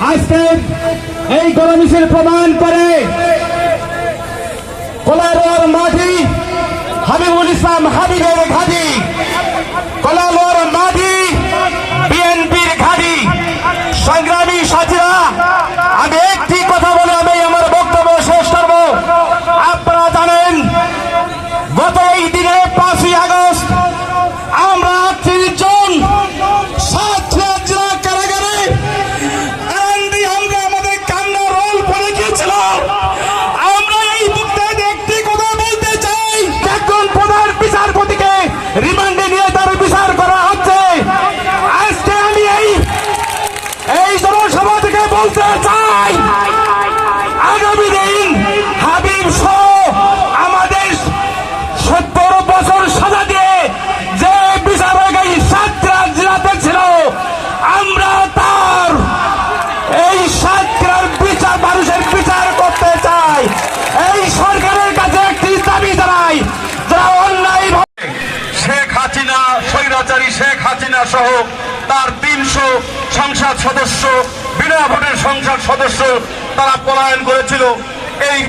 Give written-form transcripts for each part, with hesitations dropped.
আজকে এই গণমিছিল প্রমাণ করে কলারোয়ার মাটি হাবিবুল ইসলাম হাবিবের ঘাঁটি, কলারোয়ার মাটি বিএনপির ঘাঁটি। সংগ্রামী সাথীরা, আমি একটি কথা বলে আমি আমার বক্তব্য শেষ করব। আপনারা জানেন গত এই দিনে 5ই আগস্ট আমরা 30 জন সাতক্ষীরা জেলা কারাগারে আমরা আমাদের কান্না রোল পড়ে গিয়েছিল। আমরা এই বক্তব্যে একটি কথা বলতে চাই, একজন প্রধান বিচারপতিকে রিমান্ডে নিয়ে তার বিচার করা হচ্ছে। আজকে আমি এই জনসভা থেকে বলতে চাই, আগামী দিন হাবিব সহ আমাদের 70 বছর সাজা দিয়ে যে বিচারক এই সাতক্ষীরা জেলাতে ছিল, আমরা তার এই সাতক্ষীরার বিচার মানুষের বিচার করতে চাই। এই সরকারের কাছে একটি দাবি জানাই, যারা অন্যায় শেখ হাসিনা, স্বৈরাচারী শেখ হাসিনা সহ তার 300 সংসদ সদস্য, বিনা ভোটের সংসদ সদস্য তারা পলায়ন করেছিল এই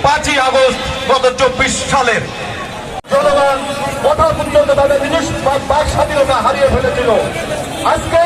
5ই আগস্ট গত 24 সালের। জনগণ কথা পর্যন্ত তাদের নিজস্ব বাক স্বাধীনতা হারিয়ে ফেলেছিল। আজকে